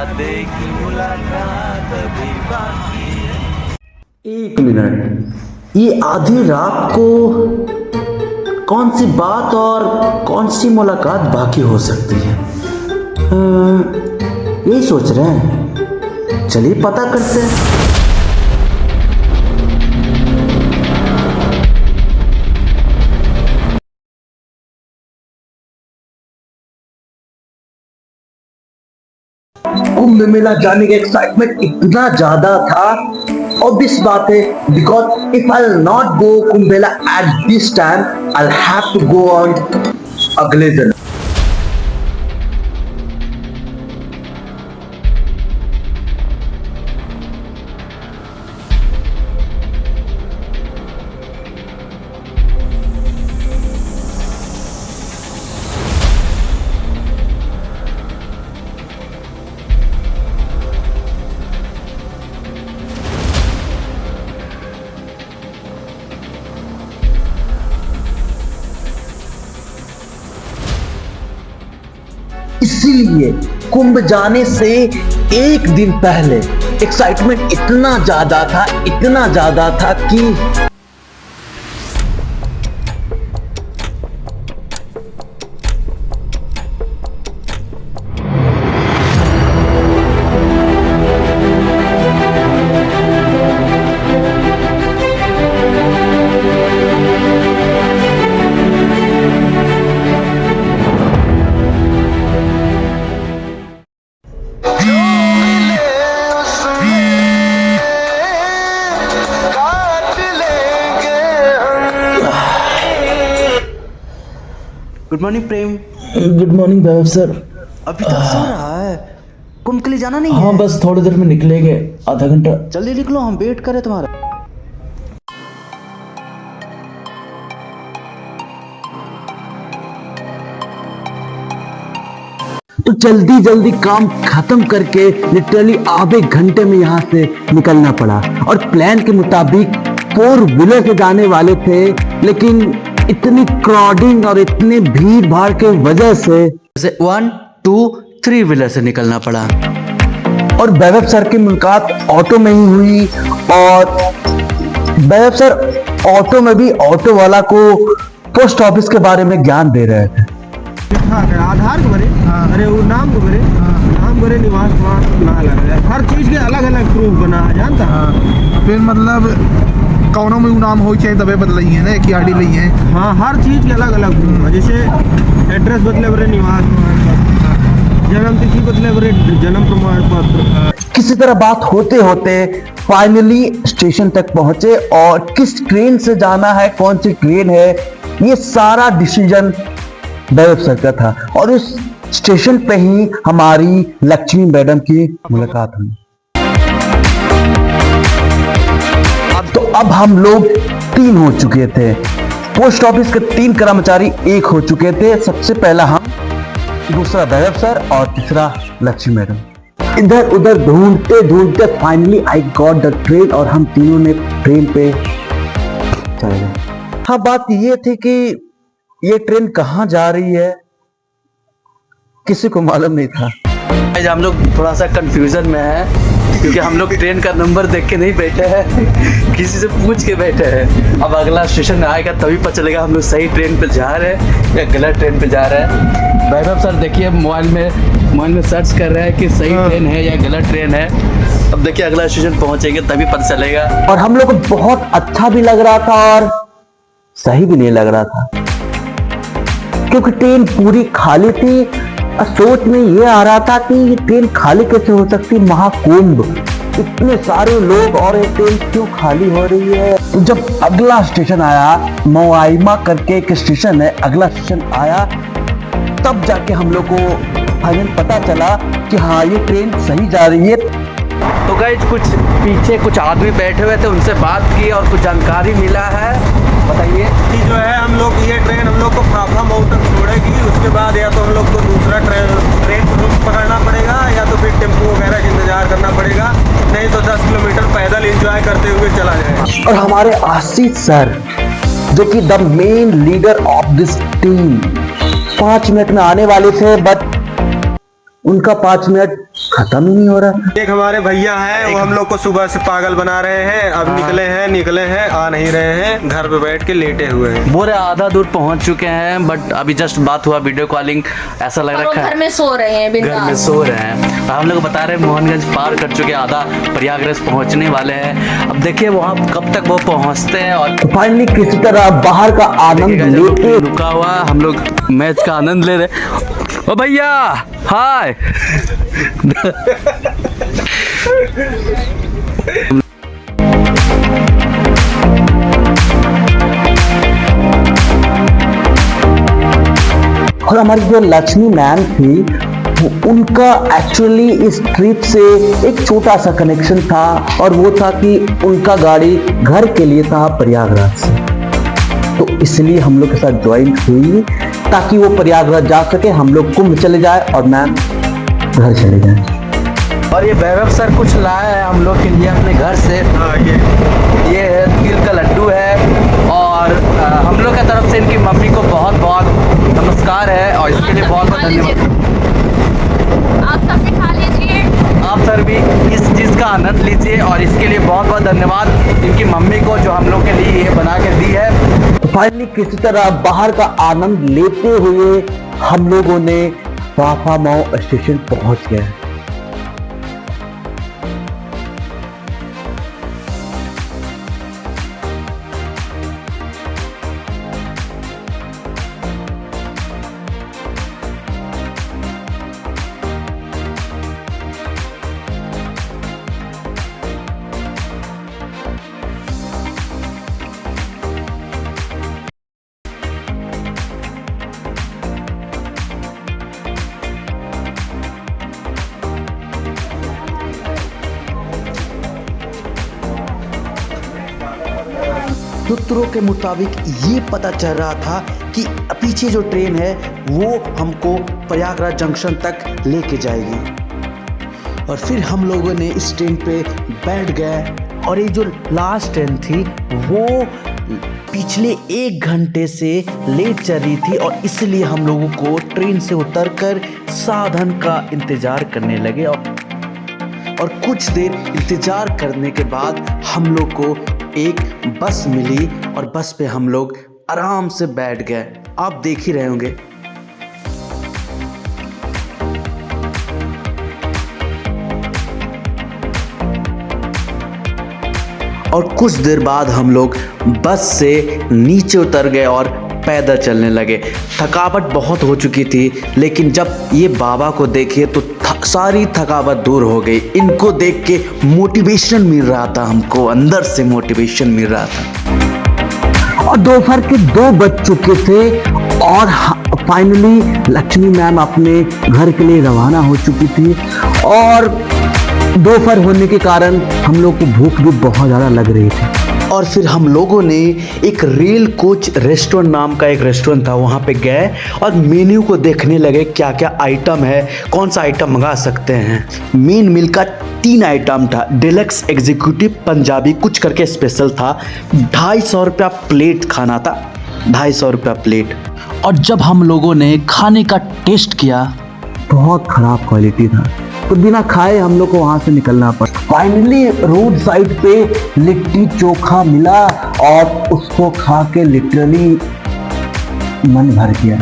वादे की मुलाकात अभी बाकी है। एक मिनट, ये आधी रात को कौन सी बात और कौन सी मुलाकात बाकी हो सकती है? यही सोच रहे हैं, चलिए पता करते हैं। कुंभ मेला जाने का एक्साइटमेंट इतना ज्यादा था, ऑब्वियस बात है, because if I will not go Kumbh Mela at this time, I will have to go on अगले दिन। इसीलिए कुंभ जाने से एक दिन पहले एक्साइटमेंट इतना ज्यादा था कि गुड मॉर्निंग प्रेम। गुड मॉर्निंग वैभव सर। अभी तक सो रहा है? कुंभ के लिए जाना नहीं हाँ है? बस थोड़ी देर में निकलेंगे, आधा घंटा। जल्दी निकलो, हम वेट करें तुम्हारा। तो जल्दी जल्दी काम खत्म करके लिटरली आधे घंटे में यहाँ से निकलना पड़ा। और प्लान के मुताबिक 4 व्हीलर से जाने वाले थे, लेकिन इतनी क्राउडिंग और इतने भीड़ भाड़ के वजह से 1 2 3 व्हीलर से निकलना पड़ा। और वैभव सर की मुलाकात ऑटो में ही हुई। और वैभव सर ऑटो में भी ऑटो वाला को पोस्ट ऑफिस के बारे में ज्ञान दे रहे थे। आधार को भरे, अरे वो नाम को भरे, नाम भरे, निवास ना लगा, हर चीज के अलग अलग प्रूफ बना जानता। फिर मतलब कौनों में नाम हो चाहे तबे बदलाई है ना, कि आईडी ली है। हाँ, हर चीज के अलग अलग प्रूफ, जैसे एड्रेस बदले भरे, निवास प्रमाण पत्र, जन्म तिथि बदले भरे, जन्म प्रमाण पत्र। किसी तरह बात होते होते फाइनली स्टेशन तक पहुंचे। और किस ट्रेन से जाना है, कौन सी ट्रेन है, ये सारा डिसीजन वैभव सर का था। और उस स्टेशन पे ही हमारी लक्ष्मी मैडम की मुलाकात हुई। तो अब हम लोग 3 हो चुके थे, पोस्ट ऑफिस के 3 कर्मचारी 1 हो चुके थे। सबसे पहला हम, दूसरा वैभव सर और तीसरा लक्ष्मी मैडम। इधर उधर ढूंढते ढूंढते finally I got the train और हम तीनों ने ट्रेन पे चले गए। हाँ, बात ये थी कि ये ट्रेन कहाँ जा रही है किसी को मालूम नहीं था। आज हम लोग थोड़ा सा कंफ्यूजन में है, क्योंकि हम लोग ट्रेन का नंबर देख के नहीं बैठे हैं, किसी से पूछ के बैठे हैं। अब अगला स्टेशन आएगा तभी पता चलेगा हम लोग सही ट्रेन पे जा रहे हैं या गलत ट्रेन पे जा रहे हैं। वैभव सर देखिए मोबाइल में सर्च कर रहे हैं कि सही ट्रेन है या गलत ट्रेन है। अब देखिए अगला स्टेशन पहुंचेंगे तभी पता चलेगा। और हम लोग को बहुत अच्छा भी लग रहा था और सही भी नहीं लग रहा था, क्योंकि ट्रेन पूरी खाली थी। सोच में ये आ रहा था कि ये ट्रेन खाली कैसे हो सकती, महाकुंभ, इतने सारे लोग और ये ट्रेन क्यों खाली हो रही है। तो जब अगला स्टेशन आया, मोआइमा करके एक स्टेशन है, अगला स्टेशन आया, तब जाके हम लोग को फाइनल पता चला कि हाँ ये ट्रेन सही जा रही है। तो गाइस कुछ पीछे कुछ आदमी बैठे हुए थे, उनसे बात की और कुछ जानकारी मिला है। बताइए कि जो है हम लोग, ये ट्रेन हम लोग को प्रॉब्लम बहुत तक छोड़ेगी। उसके बाद या तो हम लोग को दूसरा ट्रेन पकड़ना पड़ेगा या तो फिर टेम्पो वगैरह का इंतजार करना पड़ेगा, नहीं तो 10 किलोमीटर पैदल एंजॉय करते हुए चला जाएगा। और हमारे आशीष सर, जो कि the main leader of this team, 5 minute में आने वाले थे, बट उनका 5 मिनट खत्म ही नहीं हो रहा। एक हमारे भैया हैं, वो हम लोग को सुबह से पागल बना रहे हैं। अब निकले हैं आ नहीं रहे हैं, घर पे बैठ के लेटे हुए हैं। बोरे आधा दूर पहुंच चुके हैं, बट अभी जस्ट बात हुआ वीडियो कॉलिंग, ऐसा लग रहा है घर में सो रहे हैं, घर में सो रहे हैं। हम लोग बता रहे हैं मोहनगंज पार कर चुके, आधा प्रयागराज पहुंचने वाले हैं। अब देखिए वहाँ कब तक वो पहुंचते हैं। और फाइनली किसी तरह बाहर का आनंद लेते रुका हुआ हम लोग मैच का आनंद ले रहे। ओ भैया हाय। और हमारी जो लक्ष्मी मैम थी, उनका एक्चुअली इस ट्रिप से एक छोटा सा कनेक्शन था, और वो था कि उनका गाड़ी घर के लिए था प्रयागराज से, तो इसलिए हम लोग के साथ ज्वाइंट हुई ताकि वो प्रयागराज जा सके, हम लोग कुंभ चले जाए और मैम घर चले जाए। और ये वैभव सर कुछ लाया है हम लोग के लिए अपने घर से। हाँ, ये है तिल का लड्डू है, और हम लोग की तरफ से इनकी मम्मी को बहुत बहुत नमस्कार है, और इसके लिए बहुत बहुत धन्यवाद। आप सब भी खा लीजिए। आप सर भी इस चीज़ का आनंद लीजिए, और इसके लिए बहुत बहुत धन्यवाद इनकी मम्मी को जो हम लोग के लिए ये बना के दी है। तो फाइनली किसी तरह बाहर का आनंद लेते हुए हम लोगों ने फाफामाओ स्टेशन पहुंच गए। सूत्रों के मुताबिक ये पता चल रहा था कि पीछे जो ट्रेन है वो हमको प्रयागराज जंक्शन तक लेके जाएगी, और फिर हम लोगों ने इस ट्रेन पे बैठ गए। और ये जो लास्ट ट्रेन थी वो पिछले 1 घंटे से लेट चल रही थी, और इसलिए हम लोगों को ट्रेन से उतरकर साधन का इंतज़ार करने लगे। और कुछ देर इंतज़ार करने के बाद हम लोग को एक बस मिली, और बस पे हम लोग आराम से बैठ गए। आप देख ही रहे होंगे। और कुछ देर बाद हम लोग बस से नीचे उतर गए और पैदल चलने लगे। थकावट बहुत हो चुकी थी, लेकिन जब ये बाबा को देखे तो सारी थकावट दूर हो गई। इनको देख के मोटिवेशन मिल रहा था, हमको अंदर से मोटिवेशन मिल रहा था। और दोपहर के 2 बज चुके थे, और फाइनली लक्ष्मी मैम अपने घर के लिए रवाना हो चुकी थी, और दोपहर होने के कारण हम लोग को भूख भी बहुत ज़्यादा लग रही थी। और फिर हम लोगों ने एक रेल कोच रेस्टोरेंट नाम का एक रेस्टोरेंट था, वहाँ पे गए और मेन्यू को देखने लगे क्या क्या आइटम है, कौन सा आइटम मंगा सकते हैं। मेन मील का 3 आइटम था, डिलक्स, एग्जीक्यूटिव, पंजाबी कुछ करके स्पेशल था। 250 रुपया प्लेट खाना था, 250 रुपया प्लेट। और जब हम लोगों ने खाने का टेस्ट किया, बहुत खराब क्वालिटी था, तो बिना खाए हम लोग को वहाँ से निकलना पड़ा। फाइनली रोड साइड पे लिट्टी चोखा मिला, और उसको खा के लिटरली मन भर गया।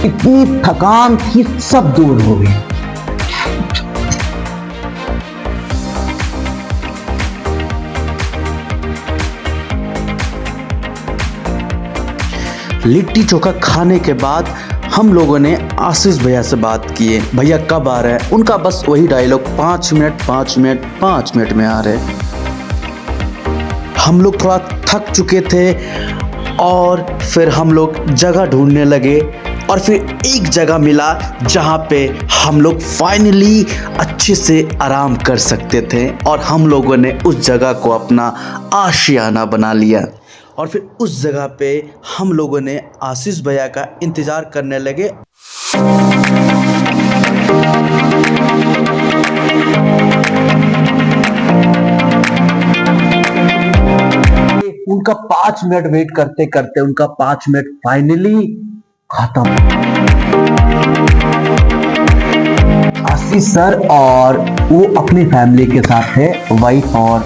इतनी थकान थी, सब दूर हो गई। लिट्टी चोखा खाने के बाद हम लोगों ने आशीष भैया से बात किए, भैया कब आ रहे हैं। उनका बस वही डायलॉग, 5 मिनट 5 मिनट 5 मिनट में आ रहे। हम लोग थोड़ा थक चुके थे, और फिर हम लोग जगह ढूंढने लगे, और फिर एक जगह मिला जहाँ पे हम लोग फाइनली अच्छे से आराम कर सकते थे, और हम लोगों ने उस जगह को अपना आशियाना बना लिया। और फिर उस जगह पे हम लोगों ने आशीष भैया का इंतज़ार करने लगे। उनका 5 मिनट वेट करते करते उनका 5 मिनट फाइनली खत्म। आशीष सर और वो अपनी फैमिली के साथ है, वाइफ और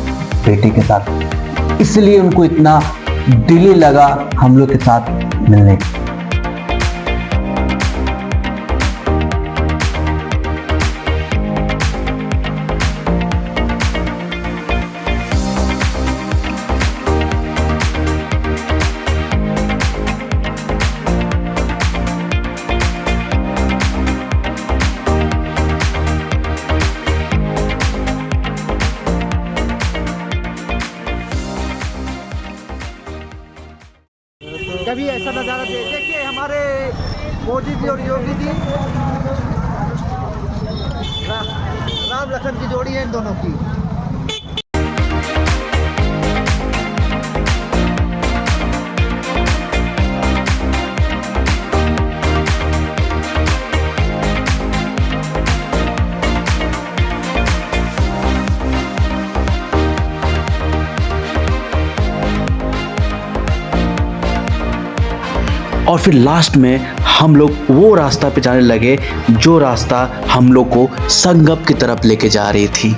बेटे के साथ, इसलिए उनको इतना डिले लगा हम लोग के साथ मिलने का। कभी ऐसा नज़ारा देखिए हमारे मोदी जी और योगी जी, राम लखन की जोड़ी है इन दोनों की। और फिर लास्ट में हम लोग वो रास्ता पे जाने लगे जो रास्ता हम लोग को संगम की तरफ लेके जा रही थी।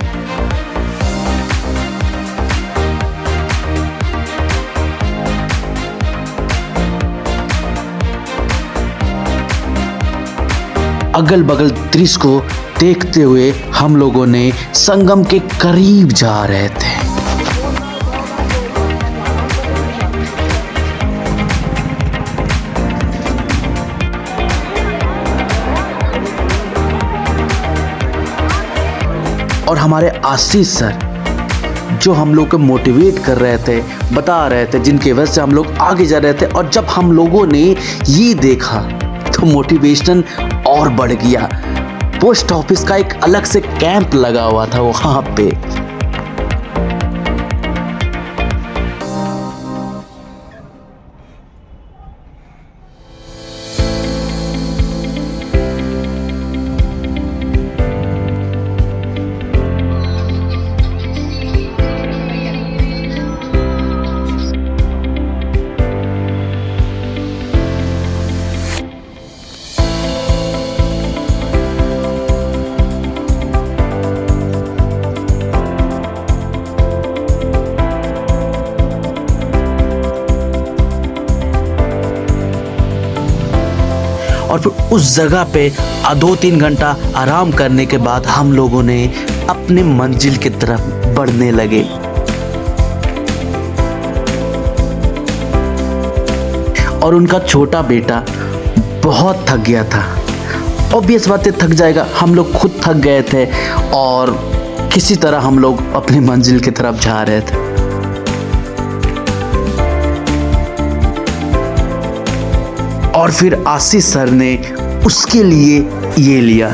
अगल बगल दृश्य को देखते हुए हम लोगों ने संगम के करीब जा रहे थे। और हमारे आशीष सर जो हम लोग को मोटिवेट कर रहे थे, बता रहे थे, जिनकी वजह से हम लोग आगे जा रहे थे। और जब हम लोगों ने ये देखा तो मोटिवेशन और बढ़ गया। पोस्ट ऑफिस का एक अलग से कैंप लगा हुआ था वहां पे। और फिर उस जगह पे 2-3 घंटा आराम करने के बाद हम लोगों ने अपने मंजिल की तरफ बढ़ने लगे। और उनका छोटा बेटा बहुत थक गया था। ऑब्वियस बात है, थक जाएगा, हम लोग खुद थक गए थे और किसी तरह हम लोग अपनी मंजिल की तरफ जा रहे थे। और फिर आशीष सर ने उसके लिए ये लिया।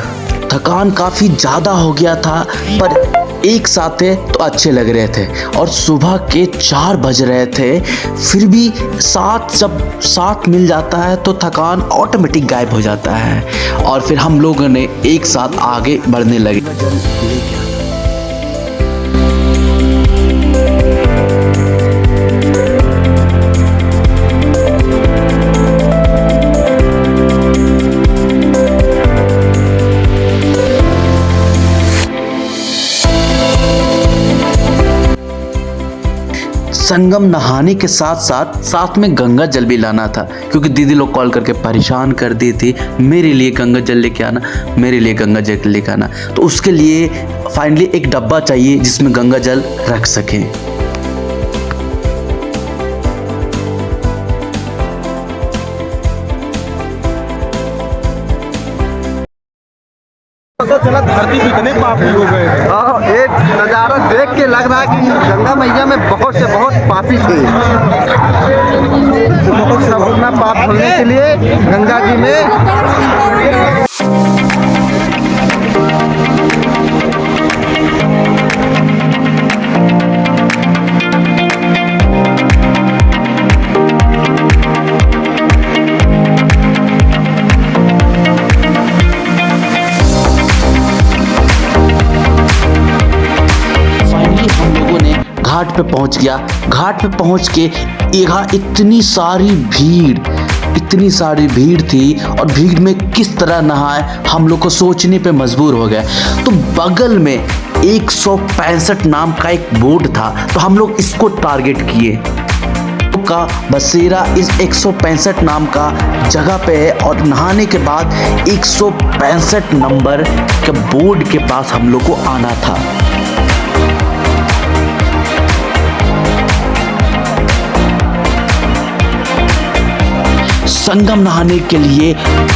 थकान काफ़ी ज़्यादा हो गया था पर एक साथ थे तो अच्छे लग रहे थे। और सुबह के 4 बज रहे थे, फिर भी साथ मिल जाता है तो थकान ऑटोमेटिक गायब हो जाता है। और फिर हम लोगों ने एक साथ आगे बढ़ने लगे। संगम नहाने के साथ में गंगा जल भी लाना था, क्योंकि दीदी लोग कॉल करके परेशान कर दी थी, मेरे लिए गंगा जल लेके आना, मेरे लिए गंगा जल लेके आना। तो उसके लिए फाइनली एक डब्बा चाहिए जिसमें गंगा जल रख सकें। पता चला धरती पे इतने पापी हो गए हैं। एक नज़ारा देख के लग रहा है कि गंगा मैया में बहुत से बहुत पापी थे। तो सब अपना पाप धुलने के लिए गंगा जी में घाट पे पहुंच गया। घाट पे पहुंच के यहाँ इतनी सारी भीड़, इतनी सारी भीड़ थी और भीड़ में किस तरह नहाए हम लोग को सोचने पे मजबूर हो गए। तो बगल में 165 नाम का एक बोर्ड था, तो हम लोग इसको टारगेट किए का बसेरा इस 165 नाम का जगह पे है और नहाने के बाद 165 नंबर के बोर्ड के पास हम लोग को आना था। संगम नहाने के लिए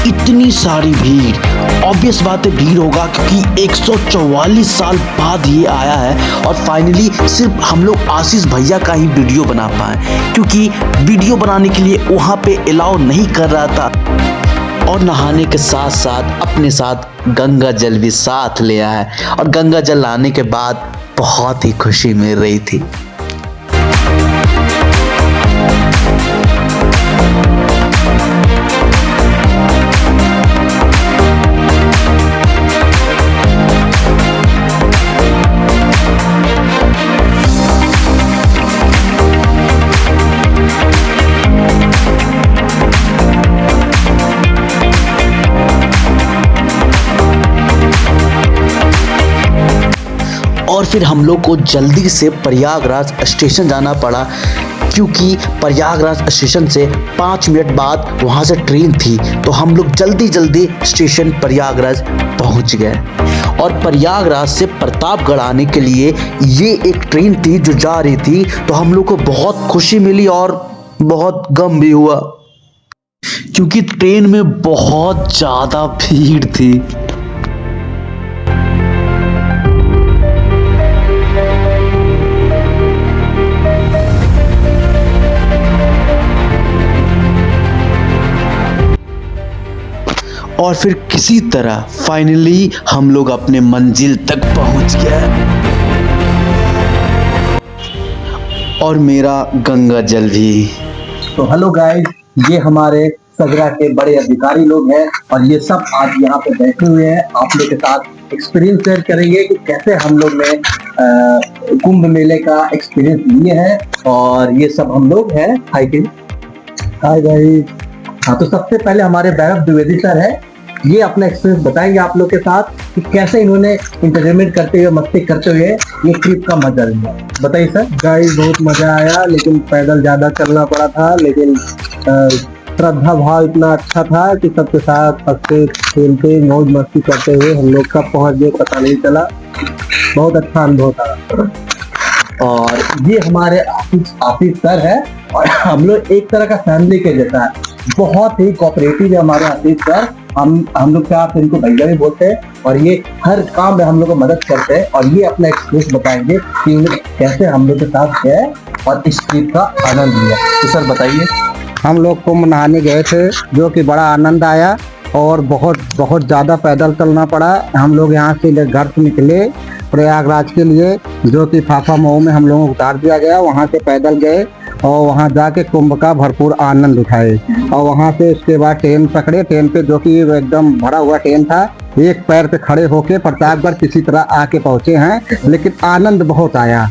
इतनी सारी भीड़, ऑब्वियस बात है भीड़ होगा क्योंकि 144 साल बाद ये आया है और फाइनली सिर्फ हम लोग आशीष भैया का ही वीडियो बना पाए क्योंकि वीडियो बनाने के लिए वहाँ पे अलाउ नहीं कर रहा था। और नहाने के साथ साथ अपने साथ गंगा जल भी साथ ले आया है और गंगा जल लाने के बाद बहुत ही खुशी मिल रही थी। और फिर हम लोग को जल्दी से प्रयागराज स्टेशन जाना पड़ा क्योंकि प्रयागराज स्टेशन से 5 मिनट बाद वहाँ से ट्रेन थी, तो हम लोग जल्दी स्टेशन प्रयागराज पहुँच गए। और प्रयागराज से प्रतापगढ़ आने के लिए ये एक ट्रेन थी जो जा रही थी, तो हम लोग को बहुत खुशी मिली और बहुत गम भी हुआ क्योंकि ट्रेन में बहुत ज़्यादा भीड़ थी। और फिर किसी तरह फाइनली हम लोग अपने मंजिल तक पहुंच गए और मेरा गंगा जल भी। तो हेलो गाइस, ये हमारे सगरा के बड़े अधिकारी लोग हैं और ये सब आज यहाँ पे बैठे हुए हैं। आप लोग के साथ एक्सपीरियंस शेयर करेंगे कि कैसे हम लोग ने कुंभ मेले का एक्सपीरियंस लिए हैं। और ये सब हम लोग हैं। Hi guys. हाँ, तो सबसे पहले हमारे वैभव द्विवेदी सर है, ये अपना एक्सपीरियंस बताएंगे आप लोग के साथ कि कैसे इन्होंने इंटरटेनमेंट करते हुए मस्ती करते हुए ये ट्रिप का मजा लिया। बताइए सर। गाइस बहुत मजा आया, लेकिन पैदल ज्यादा चलना पड़ा था, लेकिन श्रद्धा भाव इतना अच्छा था कि सबके साथ हंसते खेलते मौज मस्ती करते हुए हम लोग कब पहुंच गए पता नहीं चला। बहुत अच्छा अनुभव था। और ये हमारे आशीष सर है और हम लोग एक तरह का फैमिली के जैसा है, बहुत ही कोऑपरेटिव है हमारे आशीष सर। हम लोग क्या इनको भैया भी बोलते हैं और ये हर काम में हम लोग को मदद करते हैं और ये अपना एक्सपीरियंस बताएंगे कि कैसे हम लोग के साथ गए और इस ट्रिप का आनंद लिया। तो सर बताइए। हम लोग कुंभ नहाने गए थे, जो कि बड़ा आनंद आया और बहुत ज़्यादा पैदल चलना पड़ा। हम लोग यहाँ से घर से निकले प्रयागराज के लिए, जो कि फाफा मऊ में हम लोगों को उतार दिया गया। वहाँ से पैदल गए और वहाँ जाके कुंभ का भरपूर आनंद उठाए और वहाँ से उसके बाद ट्रेन पकड़े। ट्रेन पे जो कि एकदम भरा हुआ ट्रेन था, एक पैर पे खड़े होके प्रतापगढ़ किसी तरह आके पहुँचे हैं, लेकिन आनंद बहुत आया।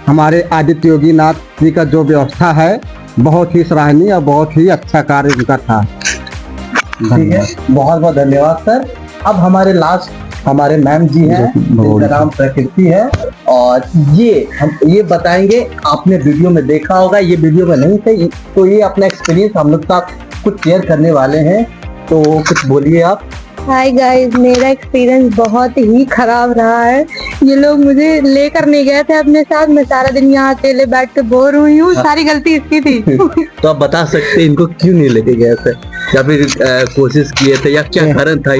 हमारे आदित्य योगी नाथ जी का जो व्यवस्था है बहुत ही सराहनीय और बहुत ही अच्छा कार्य उनका था। ठीक है, बहुत बहुत धन्यवाद सर। अब हमारे लास्ट हमारे मैम जी हैं, जिनका नाम प्रकृति है और ये बताएंगे। आपने वीडियो में देखा होगा, ये वीडियो में नहीं थे, तो ये अपना एक्सपीरियंस हम लोग साथ कुछ शेयर करने वाले हैं, तो कुछ बोलिए आप। हाय गाइस, मेरा एक्सपीरियंस बहुत ही खराब रहा है। ये लोग मुझे लेकर नहीं गए थे अपने साथ, मैं सारा दिन यहाँ अकेले बैठ के बोर हुई हूँ। सारी गलती इसकी थी। तो आप बता सकते हैं इनको क्यों नहीं लेके गए थे, या फिर कोशिश किए थे, या क्या कारण था?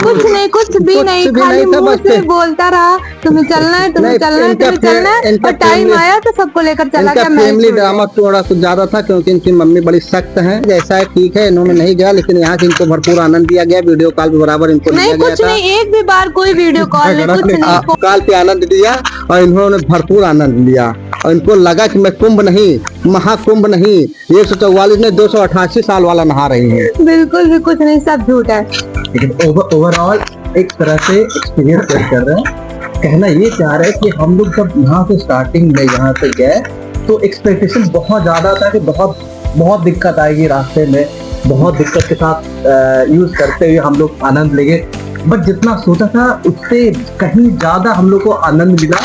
कुछ भी नहीं, खाली मुंह से बोलता रहा तुम्हें चलना है, तुम्हें चलना है, तुम्हें चलना है, और टाइम आया तो सबको लेकर चला गया। फैमिली ड्रामा थोड़ा सा ज्यादा था क्योंकि इनकी मम्मी बड़ी सख्त है। जैसा है ठीक है, इन्होंने नहीं गया, लेकिन यहाँ से इनको भरपूर आनंद दिया गया। वीडियो कॉल भी बराबर इनको नहीं, कुछ नहीं, एक भी बार कोई वीडियो कॉल नहीं, कुछ नहीं। कॉल पे आनंद दिया और इन्होंने भरपूर आनंद लिया और इनको लगा कि मैं कुंभ नहीं, महाकुंभ नहीं, 144 नहीं 288 साल वाला नहा रही है। बिल्कुल भी कुछ नहीं, सब झूठ है। लेकिन ओवरऑल एक तरह से एक्सपीरियंस कर रहे हैं। कहना ये चाह रहे हैं कि हम लोग जब यहाँ से स्टार्टिंग में यहाँ से गए तो एक्सपेक्टेशन बहुत ज्यादा था कि बहुत दिक्कत आएगी रास्ते में, बहुत दिक्कत के साथ यूज करते हुए हम लोग आनंद लेंगे। बट जितना सोचा था उससे कहीं ज्यादा हम लोग को आनंद मिला।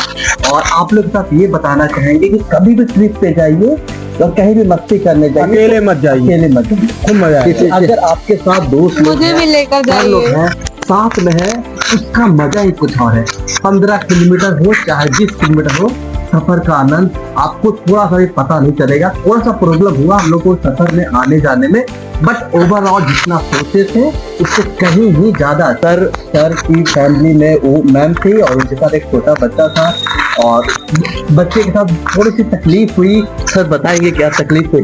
और आप लोग के साथ ये बताना चाहेंगे कि कभी भी ट्रिप पे जाइए और कहीं भी मस्ती करने जाइए, अकेले मत जाइए, अकेले मत जाइए, खूब मजा आएगा। अगर आपके साथ दोस्त लोग मुझे हैं, भी लेकर चार लोग जाइए। हैं, साथ में है, उसका मजा ही कुछ और है। 15 किलोमीटर हो चाहे 20 किलोमीटर हो, सफर का आनंद आपको थोड़ा सा भी पता नहीं चलेगा। थोड़ा सा प्रॉब्लम हुआ हम लोग को सफर में आने जाने में, बट ओवरऑल जितना सोचे थे उससे कहीं ही ज्यादा। सर की फैमिली में वो मैम थी और उनके साथ एक छोटा बच्चा था और बच्चे के साथ थोड़ी सी तकलीफ हुई। सर बताएंगे क्या तकलीफ हुई?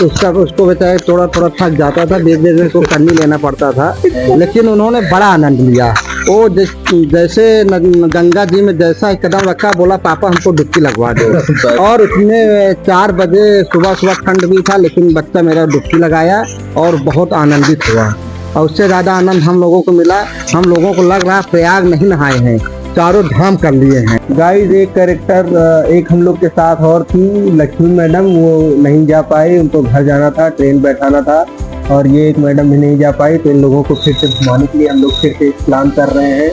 उसको बेचारे थोड़ा थक जाता था, बीच बीच में उसको करनी लेना पड़ता था, लेकिन उन्होंने बड़ा आनंद लिया। वो जैसे गंगा जी में जैसा कदम रखा, बोला पापा हमको डुबकी लगवा दो। और उसने 4 बजे सुबह ठंड भी था, लेकिन बच्चा मेरा डुबकी लगाया और बहुत आनंदित हुआ। और उससे ज्यादा आनंद हम लोगों को मिला। हम लोगों को लग रहा प्रयाग नहीं नहाए हैं, चारों धाम कर लिए हैं। गाइस एक कैरेक्टर एक हम लोग के साथ और थी, लक्ष्मी मैडम, वो नहीं जा पाई, उनको घर जाना था, ट्रेन बैठाना था। और ये एक मैडम भी नहीं जा पाई, तो इन लोगों को फिर से घुमाने के लिए हम लोग फिर से प्लान कर रहे हैं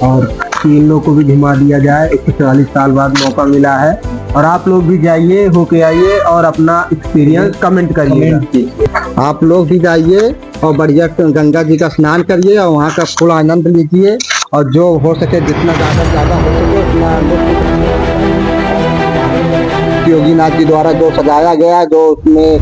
और इन लोगों को भी घुमा दिया जाए। 140 साल बाद मौका मिला है और आप लोग भी जाइए, होके आइए और अपना एक्सपीरियंस कमेंट करिए। आप लोग भी जाइए और बढ़िया गंगा जी का स्नान करिए और वहाँ का फुल आनंद लीजिए। और जो हो सके जितना ज़्यादा से ज़्यादा हो सके उतना योगीनाथ जी द्वारा जो सजाया गया, जो उसमें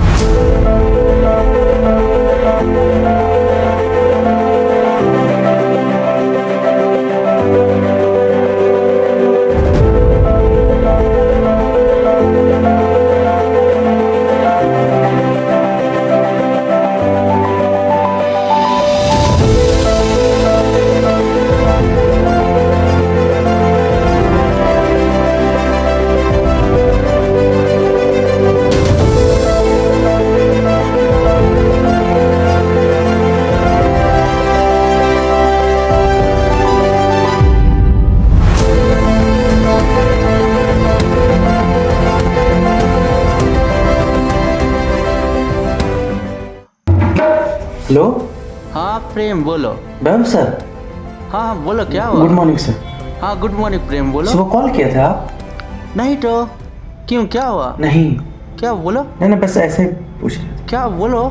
हेलो। हाँ प्रेम बोलो। Ma'am sir. हाँ बोलो क्या हुआ? Good morning sir. हाँ गुड मॉर्निंग प्रेम बोलो। सुबह कॉल किया था आप? नहीं तो क्यों, क्या हुआ? नहीं क्या बोलो? नहीं बस ऐसे ही पूछ। क्या बोलो?